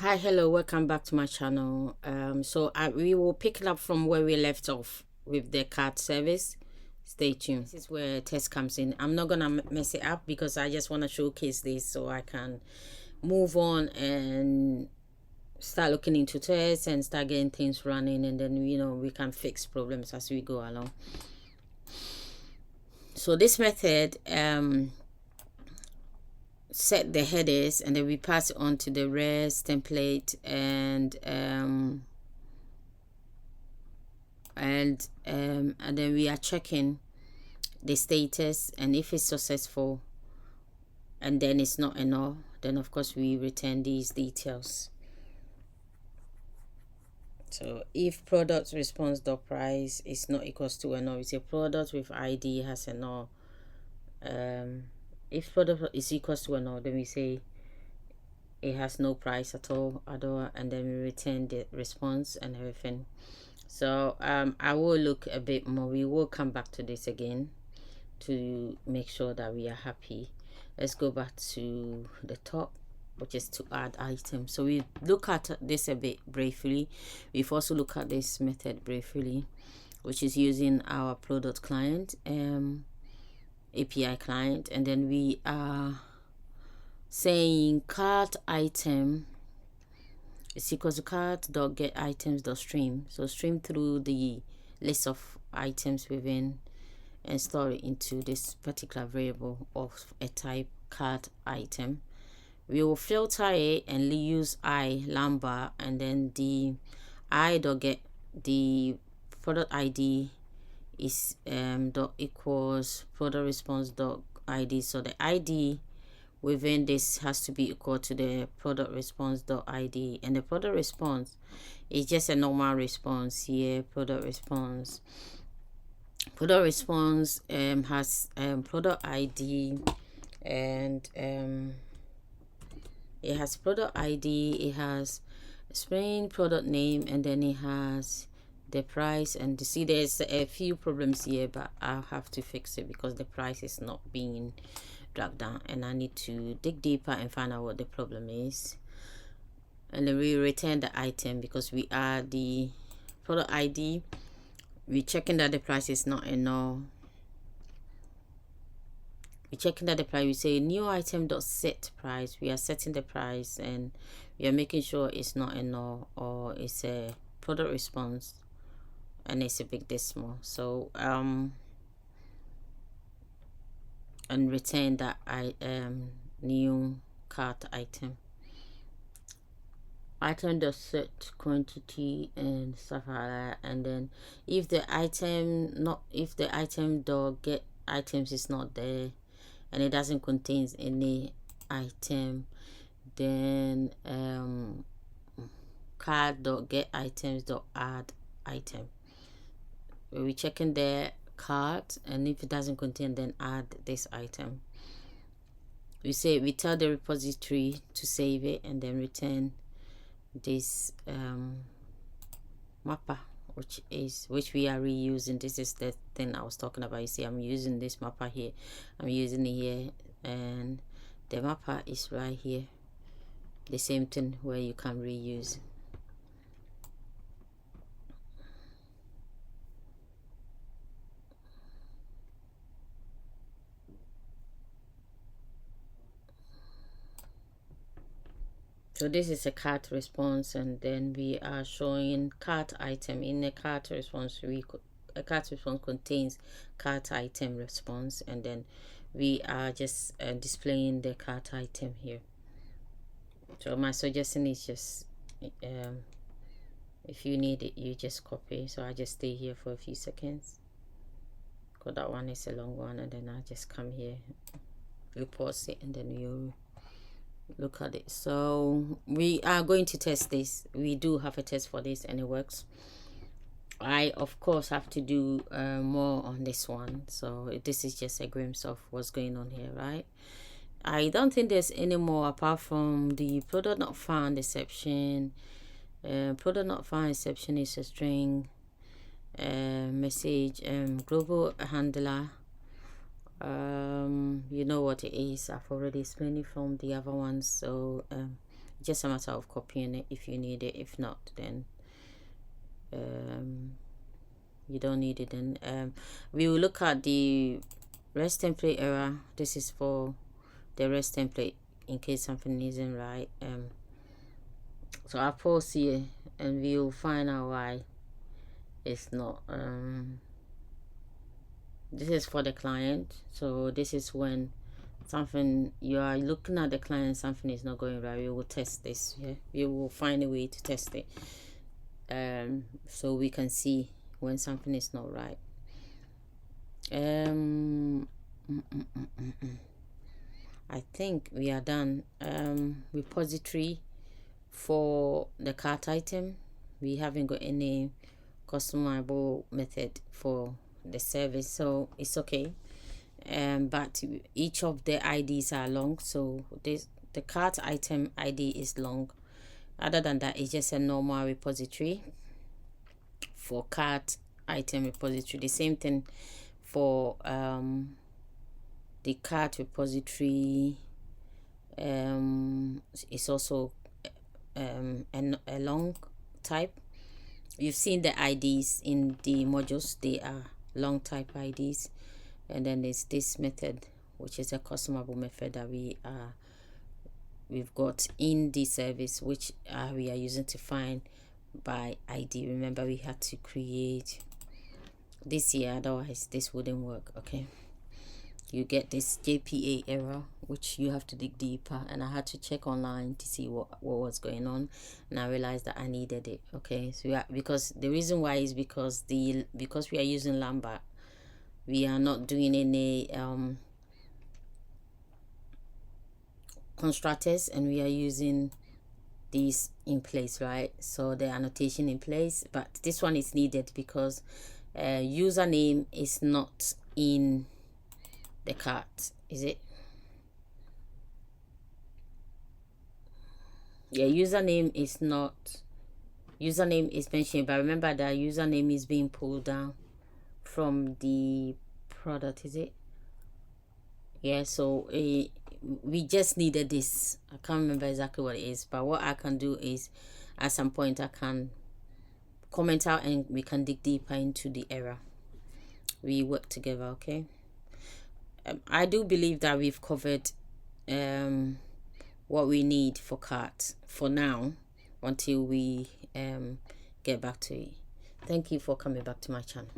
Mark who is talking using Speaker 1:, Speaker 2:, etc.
Speaker 1: Hi, hello, welcome back to my channel. We will pick it up from where we left off with the card service. Stay tuned. This is where test comes in. I'm not gonna mess it up because I just want to showcase this so I can move on and start looking into tests and start getting things running, and then we can fix problems as we go along. So this method set the headers, and then we pass it on to the res template, and then we are checking the status, and if it's successful and then it's not enough, then of course we return these details. So if product response dot price is not equals to a null, it's a product with ID has a null. If product is equals to a null, then we say it has no price at all, and then we return the response and everything. So I will look a bit more. We will come back to this again to make sure that we are happy. Let's go back to the top, which is to add items. So we look at this a bit briefly. We've also looked at this method briefly, which is using our product client API client, and then we are saying cart item is equals to cart.getItems.stream. So stream through the list of items within and store it into this particular variable of a type cart item. We will filter it and use I lambda, and then the I.get the product ID is dot equals product response dot ID. So the ID within this has to be equal to the product response dot ID, and the product response is just a normal response here. Product response has product ID, and it has product ID, it has Spain product name, and then it has the price. And you see there's a few problems here, but I'll have to fix it because the price is not being dragged down, and I need to dig deeper and find out what the problem is. And then we return the item because we add the product ID. We're checking that the price is not enough. We're checking that the price, we say new item dot set price. We are setting the price, and we are making sure it's not enough or it's a product response and it's a big decimal. So and return that new cart item dot set quantity and stuff like that. And then if the item dot get items is not there and it doesn't contain any item, then card dot get items dot add item. We're checking the card, and if it doesn't contain, then add this item. We tell the repository to save it, and then return this mapper, which we are reusing. This is the thing I was talking about. You see, I'm using this mapper here, I'm using it here, and the mapper is right here, the same thing where you can reuse. So this is a cart response, and then we are showing cart item. In a cart response, a cart response contains cart item response, and then we are just displaying the cart item here. So my suggestion is just if you need it, you just copy. So I just stay here for a few seconds because that one is a long one, and then I just come here, you pause it, and then you look at it. So we are going to test this. We do have a test for this, and it works. I of course have to do more on this one. So this is just a glimpse of what's going on here, right? I don't think there's any more apart from the product not found exception. Product not found exception is a string message global handler. You know what it is. I've already explained it from the other ones, so Just a matter of copying it if you need it. If not, then you don't need it. Then we will look at the REST template error. This is for the REST template in case something isn't right. So I'll pause here and we'll find out why it's not. This is for the client. So this is when something, you are looking at the client, something is not going right. We will test this. Yeah, we will find a way to test it, so we can see when something is not right. I think we are done. Repository for the cart item, we haven't got any customizable method for the service, so it's okay. But each of the IDs are long, so the cart item ID is long. Other than that, it's just a normal repository for cart item repository. The same thing for the cart repository. It's also a long type. You've seen the IDs in the modules, they are long type IDs. And then there's this method, which is a customizable method that we've got in the service, which we are using to find by ID. Remember, we had to create this here, otherwise this wouldn't work. Okay, you get this JPA error, which you have to dig deeper, and I had to check online to see what was going on, and I realized that I needed it. Okay, so because the reason why is because we are using Lambda, we are not doing any constructors, and we are using these in place, right? So the annotation in place, but this one is needed because username is not in the cart, is it? Yeah, username is not, username is mentioned, but remember that username is being pulled down from the product, is it? Yeah, so we just needed this. I can't remember exactly what it is, but what I can do is at some point I can comment out and we can dig deeper into the error. We work together. Okay, I do believe that we've covered what we need for cart for now until we get back to it. Thank you for coming back to my channel.